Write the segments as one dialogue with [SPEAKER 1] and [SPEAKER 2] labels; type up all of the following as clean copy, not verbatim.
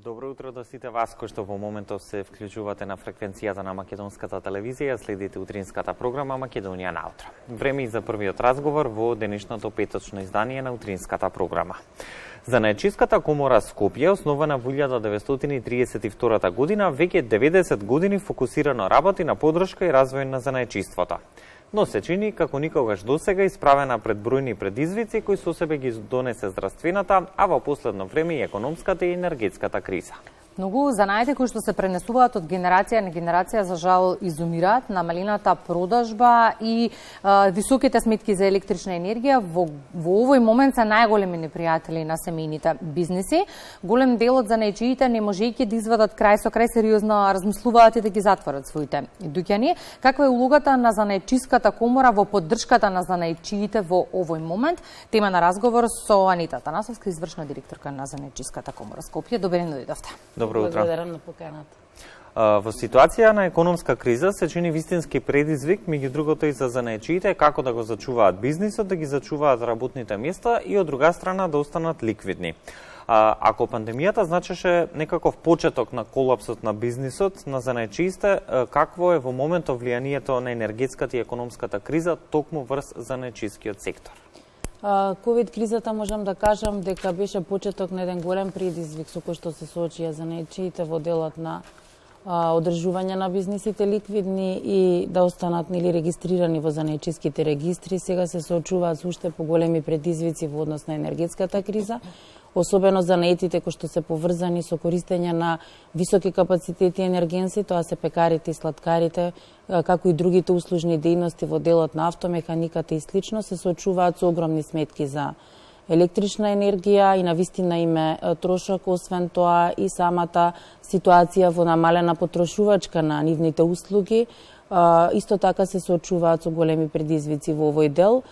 [SPEAKER 1] Добро утро до сите вас кои што во моментов се вклучувате на фреквенцијата на македонската телевизија, следите утринската програма Македонија наутро. Време за првиот разговор во денешното петочно издание на утринската програма. Занаечиската комора Скопје, основана во 1932 година, веќе 90 години фокусирано работи на поддршка и развој на занаечиството. Но се чини како никогаш досега исправена пред бројни предизвици кои со себе ги донесе здравствената, а во последно време и економската и енергетската криза.
[SPEAKER 2] Многу занаети кои што се пренесуваат од генерација на генерација за жал изумираат, намалената продажба и високите сметки за електрична енергија во овој момент се најголеми непријатели на семејните бизниси. Голем дел од занаечиите не можејќи да извадат крај со крај сериозно размислуваат и да ги затворат своите дуќани. Каква е улогата на занаечиската комора во поддршката на занаечиите во овој момент? Тема на разговор со Анита Танасовска, извршна директорка на занаечиската комора Скопје. Добре дојдовте.
[SPEAKER 1] Добро утро.
[SPEAKER 3] Благодарам на поканата.
[SPEAKER 1] Во ситуација на економска криза се чини вистински предизвик, меѓу другото и за занаечиите, како да го зачуваат бизнисот, да ги зачуваат работните места и од друга страна да останат ликвидни. Ако пандемијата значеше некаков почеток на колапсот на бизнисот, на занаечиите, какво е во моментов влијанието на енергетската и економската криза токму врз занаечискиот сектор?
[SPEAKER 3] Ковид кризата можам да кажам дека беше почеток на еден голем предизвик со кој што се соочија занаечиите во делот на одржување на бизнисите ликвидни и да останат регистрирани во занаечиските регистри. Сега се соочуваат со уште поголеми предизвици во однос на енергетската криза, особено занаетите кои што се поврзани со користење на високи капацитети енергенси, тоа се пекарите и сладкарите, како и другите услужни дејности во делот на автомеханиката и слично, се соочуваат со огромни сметки за електрична енергија и навистина име трошок, освен тоа и самата ситуација во намалена потрошувачка на нивните услуги. Исто така се соочуваат со големи предизвици во овој дел.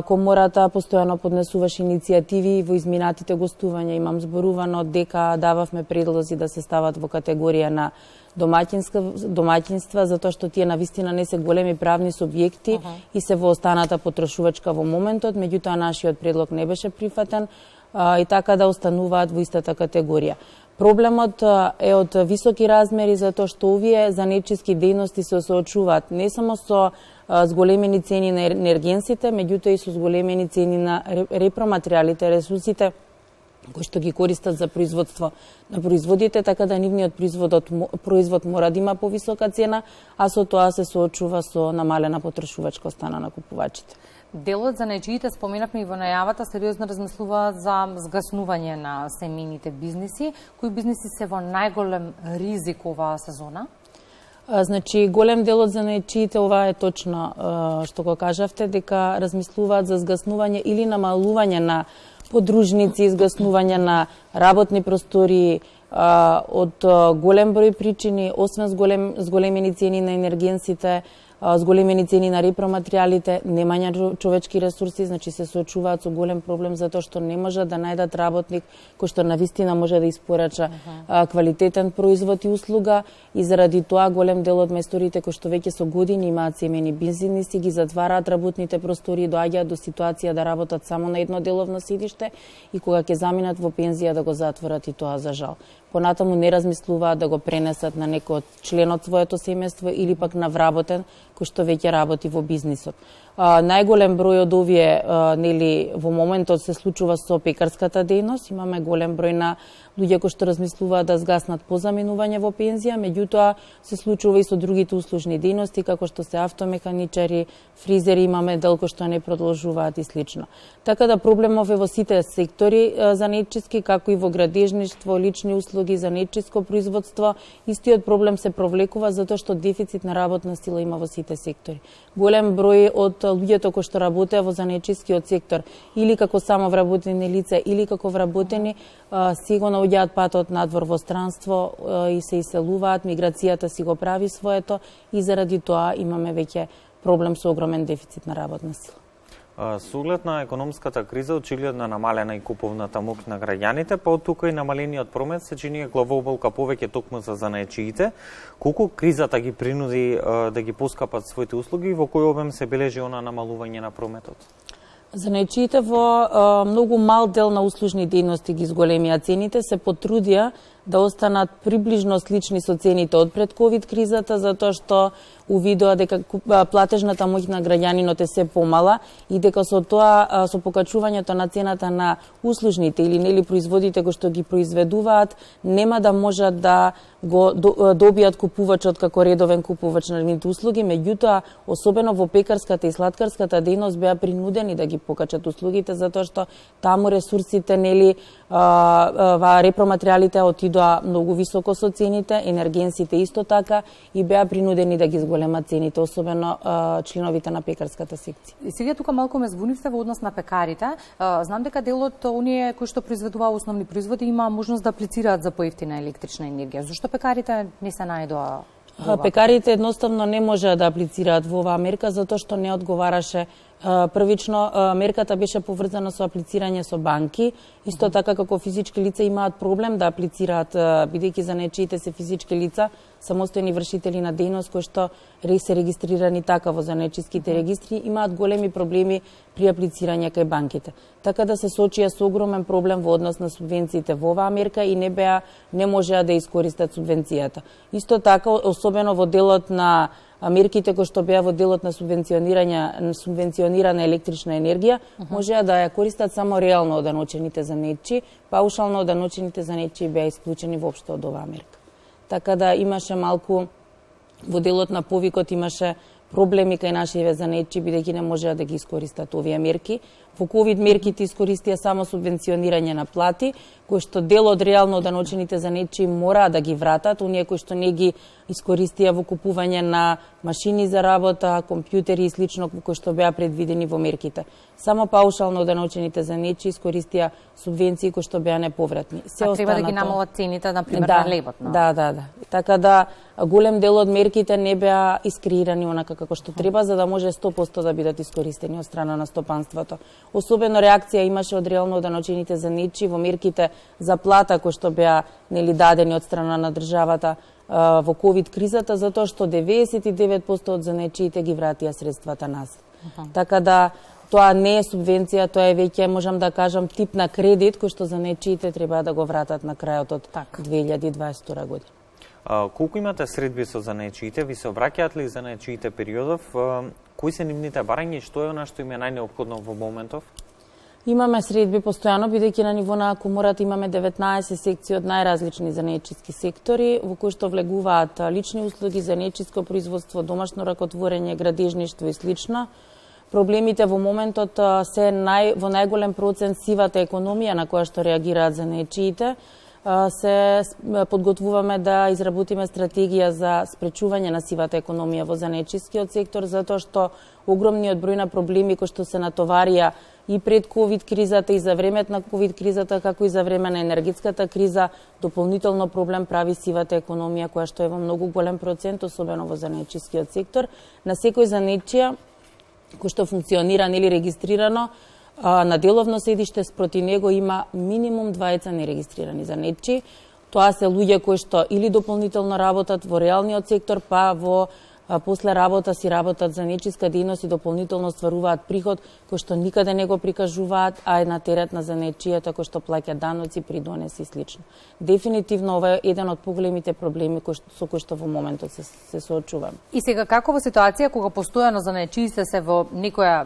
[SPEAKER 3] Комората постојано поднесуваше иницијативи во изминатите гостувања. Имам зборувано дека дававме предлози да се стават во категорија на домаќинства, затоа што тие навистина не се големи правни субјекти и се во останата потрошувачка во моментот, меѓутоа нашиот предлог не беше прифатен и така да остануваат во истата категорија. Проблемот е од високи размери затоа што овие занаечиски дејности се соочуваат не само со зголемени цени на енергенсите, меѓутоа и со зголемени цени на репроматеријалите, ресурсите кои што ги користат за производство на производите, така да нивниот производ мора да има повисока цена, а со тоа се соочува со намалена потрошувачка страна на купувачите.
[SPEAKER 2] Делот занаечиите, споменавме и во најавата, сериозно размислува за згаснување на семејните бизниси. Кои бизниси се во најголем ризик оваа сезона?
[SPEAKER 3] Значи, голем дел од занаечиите, ова е точно што го кажавте, дека размислуваат за згаснување или намалување на подружници, згаснување на работни простори од голем број причини, освен зголемени цени на енергенсите, зголемени цени на репроматеријалите, немање човечки ресурси, значи се соочуваат со голем проблем затоа што не можат да најдат работник кој што навистина може да испорача квалитетен производ и услуга и заради тоа голем дел од месторите кои што веќе со години имаат семени бизниси ги затвараат работните простори и доаѓаат до ситуација да работат само на едно деловно седиште и кога ќе заминат во пензија да го затворат и тоа за жал. Понатаму не размислуваат да го пренесат на некој од член од своето семејство или пак на вработен кој што веќе работи во бизнисот. Најголем број од овие во моментот се случува со пекарската дејност. Имаме голем број на луѓе кои што размислуваат да згаснат по заминување во пензија, меѓутоа се случува и со другите услужни дејности како што се автомеханичари, фризери, имаме дел кои што не продолжуваат и слично. Така да проблемов е во сите сектори занаечиски, како и во градежништво, лични услуги, занаечиско производство. Истиот проблем се провлекува затоа што дефицит на работна сила има во сите сектори. Голем број од луѓето кои што работеа во занаечискиот сектор или како самовработени лица или како вработени сега наоѓаат патот надвор во странство и се иселуваат, миграцијата си го прави своето и заради тоа имаме веќе проблем со огромен дефицит на работна сила.
[SPEAKER 1] Со оглед на економската криза, очигледно намалена и куповната моќ на граѓаните, па од тука и намалениот промет се чини главоболка повеќе токму за занаечиите. Колку кризата ги принуди да ги поскапат своите услуги и во кој обем се бележи она намалување на прометот?
[SPEAKER 3] Занаечиите во многу мал дел на услужни дејности ги зголемија цените, се потрудија да останат приближно слични со цените од пред ковид кризата, затоа што увидоа дека платежната моќ на граѓанинот е се помала и дека со тоа, со покачувањето на цената на услужните или нели производите кои што ги произведуваат, нема да можат да го добијат купувачот како редовен купувач на нивните услуги, меѓутоа особено во пекарската и сладкарската дејност беа принудени да ги покачат услугите затоа што таму ресурсите нели репроматеријалите отидоа многу високо со цените, енергенсите исто така и беа принудени да ги зголемат цените, особено членовите на пекарската секција.
[SPEAKER 2] И сега тука малку ме збунивте во однос на пекарите. Знам дека дел од оние кои што произведуваат основни производи има можност да аплицираат за поевтина електрична енергија. Зошто пекарите не се најдоа?
[SPEAKER 3] Пекарите едноставно не можеа да аплицираат во оваа мерка затоа што не одговараше. Првично, мерката беше поврзана со аплицирање со банки, исто така како физички лица имаат проблем да аплицираат, бидејќи занечиите се физички лица, самостојни вршители на дејност кои што се регистрирани така во занечиските регистри, имаат големи проблеми при аплицирање кај банките. Така да се соочија со огромен проблем во однос на субвенциите во оваа мерка и не можеа да искористат субвенцијата. Исто така, особено во делот на мерките кои што беа во делот на субвенционирана електрична енергија, можеа да ја користат само реално оданочените занечи, паушално оданочените занечи беа исклучени воопшто од оваа мерка. Така да имаше малку, во делот на повикот имаше проблеми кај нашиве занечи, бидејќи не можеа да ги искористат овие мерки. Во ковид мерките искористија само субвенционирање на плати, кои што дел од реално оданочените занечи мораа да ги вратат, оние кои што не ги искористија во купување на машини за работа, компјутери и слично кои што беа предвидени во мерките. Само паушално оданочените занечи искористија субвенции кои што беа неповратни.
[SPEAKER 2] Треба да ги намалат цените, например, на лебот.
[SPEAKER 3] Да. Така да голем дел од мерките не беа искреирани онака како што треба, за да може 100% да бидат искористени од страна на стопанството. Особено реакција имаше од реално оданочените занечи во мерките за плата кои што беа дадени од страна на државата во ковид кризата, затоа што 99% од занечиите ги вратија средствата назад. Така да тоа не е субвенција, тоа е веќе, можам да кажам, тип на кредит кој што занечиите треба да го вратат на крајот од 2022 година.
[SPEAKER 1] Колку имате средби со занечиите? Ви се обраќаат ли занечиите периодов? Кои се нивните барања и што е она што им е најнеопходно во моментов?
[SPEAKER 3] Имаме средби постојано, бидејќи на ниво на коморат имаме 19 секции од најразлични занечиски сектори, во кои што влегуваат лични услуги, занечиско производство, домашно ракотворење, градежништво и слично. Проблемите во моментот се во најголем процент сивата економија на која што реагираат занечиите. Се подготвуваме да изработиме стратегија за спречување на сивата економија во занечискиот сектор, затоа што огромниот број на проблеми кои што се натоварија и пред ковид кризата и за времето на ковид кризата, како и за време на енергетската криза, дополнително проблем прави сивата економија која што е во многу голем процент, особено во занечискиот сектор. На секој занечија кој што функционира или регистрирано на деловно седиште, спроти него има минимум 20 нерегистрирани занечи. Тоа се луѓе кои што или дополнително работат во реалниот сектор, па после работа си работат занечиска дејност и дополнително стваруваат приход кој што никаде не го прикажуваат, а е на терет на занечијата кој што плаќа даноци, придонеси и слично. Дефинитивно ова е еден од поголемите проблеми со кои што во моментот се соочуваме.
[SPEAKER 2] И сега како во ситуација кога постојано занечиите се во некоја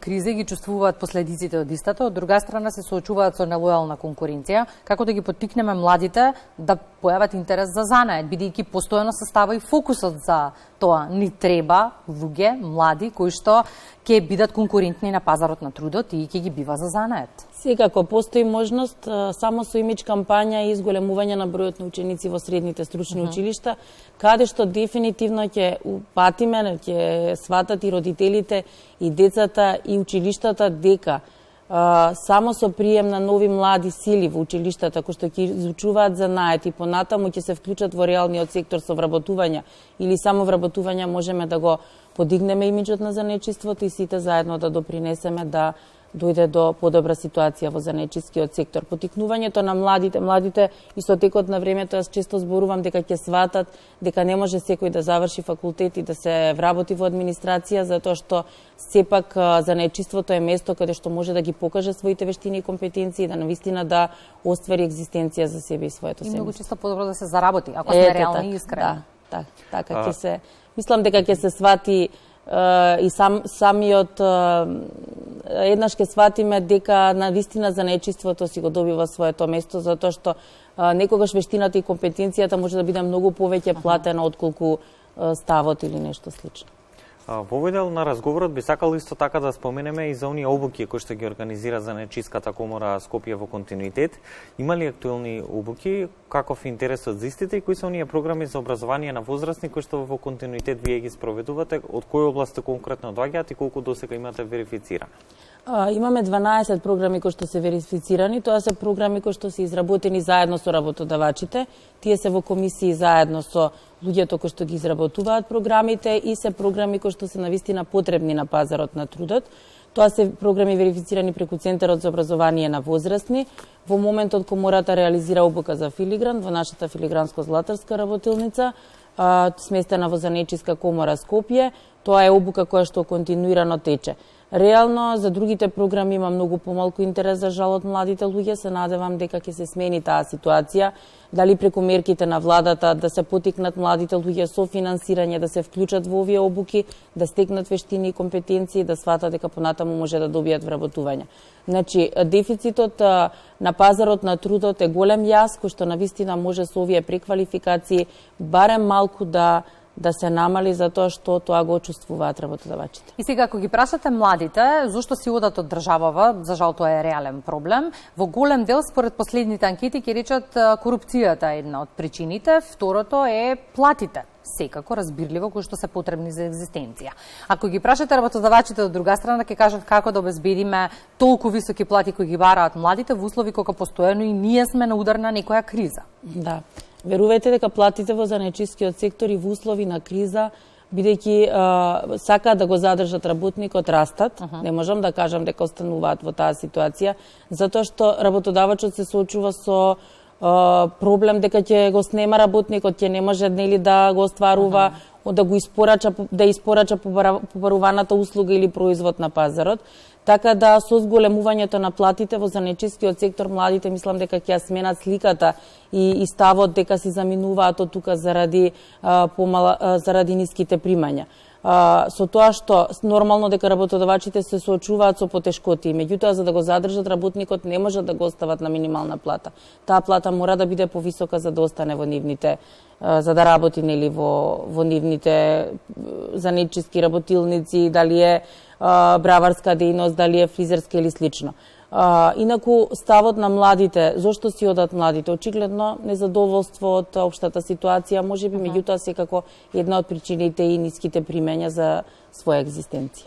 [SPEAKER 2] криза ги чувствуваат последиците од истата, од друга страна се соочуваат со нелојална конкуренција, како да ги поттикнеме младите да појават интерес за занает, бидејќи постојано се става и фокусот за тоа. Ни треба луѓе, млади, кои што ќе бидат конкурентни на пазарот на трудот и ќе ги бива за занает.
[SPEAKER 3] Секако постои можност само со имидж кампања и изголемување на бројот на ученици во средните стручни училишта, каде што дефинитивно ќе упатиме, ќе сватат и родителите и децата и училиштата дека само со прием на нови млади сили во училиштата кои што ќе изучуваат занает и понатаму ќе се вклучат во реалниот сектор со вработување или само вработување, можеме да го подигнеме имиджот на занечиството и сите заедно да допринесеме да дојде до подобра ситуација во занаетчискиот сектор. Потикнувањето на младите и со текот на времето јас често зборувам дека ќе сватат дека не може секој да заврши факултет и да се вработи во администрација, затоа што сепак занаетчиството е место каде што може да ги покаже своите вештини и компетенции и да навистина да оствари екзистенција за себе и своето семејство.
[SPEAKER 2] И многу често подобро да се заработи, ако сме реално и искрени.
[SPEAKER 3] Да, така ќе се мислам дека ќе се свати и самиот еднаш ќе сватиме дека навистина занаетчиството си го добива своето место, затоа што некогаш вештината и компетенцијата може да биде многу повеќе платена отколку ставот или нешто слично.
[SPEAKER 1] Во овој дел на разговорот би сакал исто така да споменеме и за оние обуки кои што ги организира Занаетчиската комора Скопје во континуитет. Има ли актуелни обуки, каков е интересот за истите и кои се оние програми за образование на возрастни кои што во континуитет вие ги спроведувате, од кои области конкретно доаѓаат и колку досега имате верифицирано?
[SPEAKER 3] Имаме 12 програми кои што се верифицирани, тоа се програми кои што се изработени заедно со работодавачите, тие се во комисии заедно со луѓето кои што ги изработуваат програмите и се програми кои што се навистина потребни на пазарот на трудот. Тоа се програми верифицирани преку Центарот за образование на возрастни. Во моментот комората реализира обука за филигран во нашата филигранско-златарска работилница, сместена во Занаетчиска комора Скопје. Тоа е обука која што континуирано тече. Реално, за другите програми има многу помалку интерес за жал од младите луѓе. Се надевам дека ќе се смени таа ситуација. Дали преку мерките на владата да се потикнат младите луѓе со финансирање, да се вклучат во овие обуки, да стекнат вештини и компетенции, да сватат дека понатаму може да добијат вработување. Значи, дефицитот на пазарот на трудот е голем јас, кој што навистина може со овие преквалификации барем малку да се намали, затоа што тоа го чувствуваат работодавачите.
[SPEAKER 2] И сега, ако ги прашате младите, зошто си одат од државава, за жал тоа е реален проблем, во голем дел, според последните анкети, ќе речат корупцијата е една од причините, второто е платите. Секако разбирливо, кои што се потребни за екзистенција. Ако ги прашате работодавачите од друга страна, ќе кажат како да обезбедиме толку високи плати кои ги бараат младите во услови кога постојано и ние сме на удар на некоја криза.
[SPEAKER 3] Да. Верувајте дека платите во занаетчискиот сектор и во услови на криза, бидејќи сакаат да го задржат работникот, растат. Не можам да кажам дека остануваат во таа ситуација, затоа што работодавачот се соочува со проблем дека ќе го снема работникот, ќе не може нели да го остварува, да испорача побаруваната услуга или производ на пазарот. Така да со зголемувањето на платите во занаетчискиот сектор, младите мислам дека ќе сменат сликата и ставот дека си заминуваат од тука заради ниските примања. Со тоа што нормално дека работодавачите се соочуваат со потешкоти, меѓутоа за да го задржат работникот не можат да го остават на минимална плата. Таа плата мора да биде повисока за да остане во нивните, за да работи нели во нивните занаетчиски работилници, дали е браварска дејност, дали е фризерска или слично. Инаку ставот на младите, зошто си одат младите? Очигледно незадоволство од општата ситуација, можеби меѓутоа секако една од причините и ниските примања за своја екзистенција.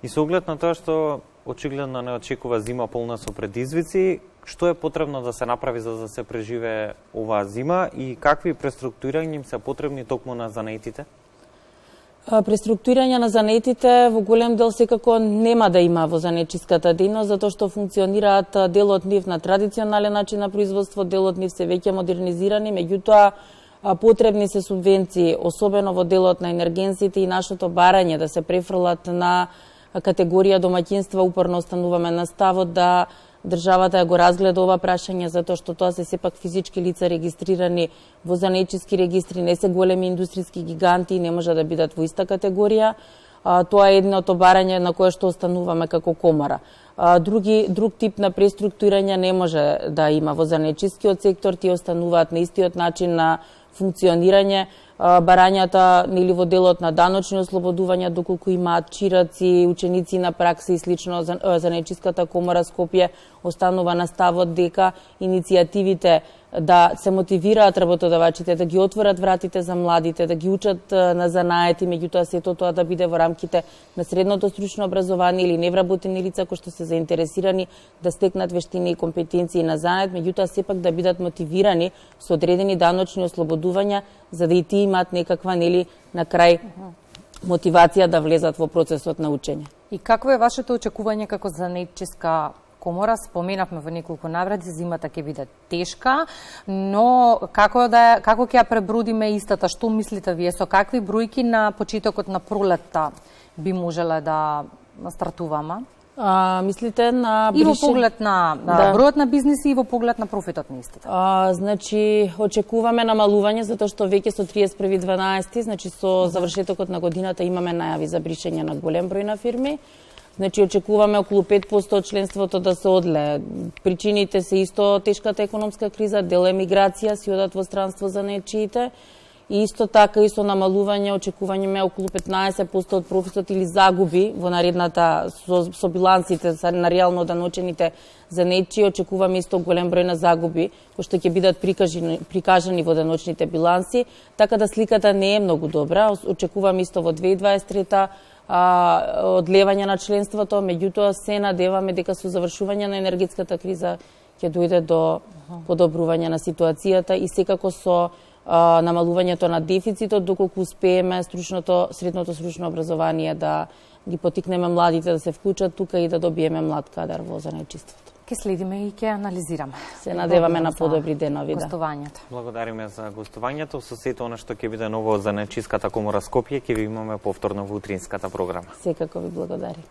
[SPEAKER 1] И со оглед на тоа што очигледно не очекува зима полна со предизвици, што е потребно да се направи за да се преживее оваа зима и какви преструктурирања им се потребни токму на занаетите?
[SPEAKER 3] Преструктурирање на занаетите во голем дел секако нема да има во занаетчиската дејност, затоа што функционираат делот нив на традиционален начин на производство, делот нив се веќе модернизирани, меѓутоа потребни се субвенции, особено во делот на енергенсите и нашето барање да се префрлат на категорија домаќинства. Упорно остануваме на ставот да државата го разгледа ова прашање, затоа што тоа се сепак физички лица регистрирани во занаетчиски регистри, не се големи индустријски гиганти и не може да бидат во иста категорија. Тоа е едното барање на кое што остануваме како комора. Друг тип на преструктурирање не може да има во занаетчискиот сектор, тие остануваат на истиот начин на функционирање. Барањата нели во делот на даночни ослободувања, доколку имаат чираци, ученици на пракса и слично, Занаетчиската комора Скопје останува на ставот дека иницијативите да се мотивираат работодавачите, да ги отворат вратите за младите, да ги учат на занаети, меѓутоа сето тоа да биде во рамките на средното стручно образование или невработени лица кои што се заинтересирани да стекнат вештини и компетенции на занает, меѓутоа сепак да бидат мотивирани со одредени даночни ослободувања, за да и тие имаат некаква нели на крај мотивација да влезат во процесот на учење.
[SPEAKER 2] И какво е вашето очекување како занаидчиска комора? Споменавме во неколку наврати, зимата ќе биде тешка, но како ќе ја пребродиме истата? Што мислите вие? Со какви бројки на почетокот на пролетта би можеле да стартуваме?
[SPEAKER 3] Мислите на
[SPEAKER 2] И во поглед на бројот на бизниси и во поглед на профитот на истите?
[SPEAKER 3] Значи, очекуваме намалување, затоа што веќе со 31.12, значи со завршетокот на годината имаме најави за бришење на голем број на фирми. Значи, очекуваме околу 5% од членството да се одле. Причините се исто тешката економска криза, дел емиграција, си одат во странство за нечиите. И исто така, и со намалување, очекување околу 15% од профитот или загуби во наредната, со билансите на реално даночените за нечии, очекуваме исто голем број на загуби, кои што ќе бидат прикажани во даночните биланси, така да сликата не е многу добра. Очекуваме исто во 2023 одлевање на членството, меѓутоа се надеваме дека со завршување на енергетската криза ќе дојде до подобрување на ситуацијата и секако со намалувањето на дефицитот, доколку успееме средното стручно образование да ги потикнеме младите да се вклучат тука и да добиеме млад кадар во занаидчиството.
[SPEAKER 2] Ке следиме и ке анализираме.
[SPEAKER 3] Се надеваме на подобри денови, да.
[SPEAKER 2] Гостувањето.
[SPEAKER 1] Благодариме за гостувањето. Со сето она што ќе биде ново за занаидчиската комора Скопје, ќе ви имаме повторно во утринската програма.
[SPEAKER 3] Секако ви благодарим.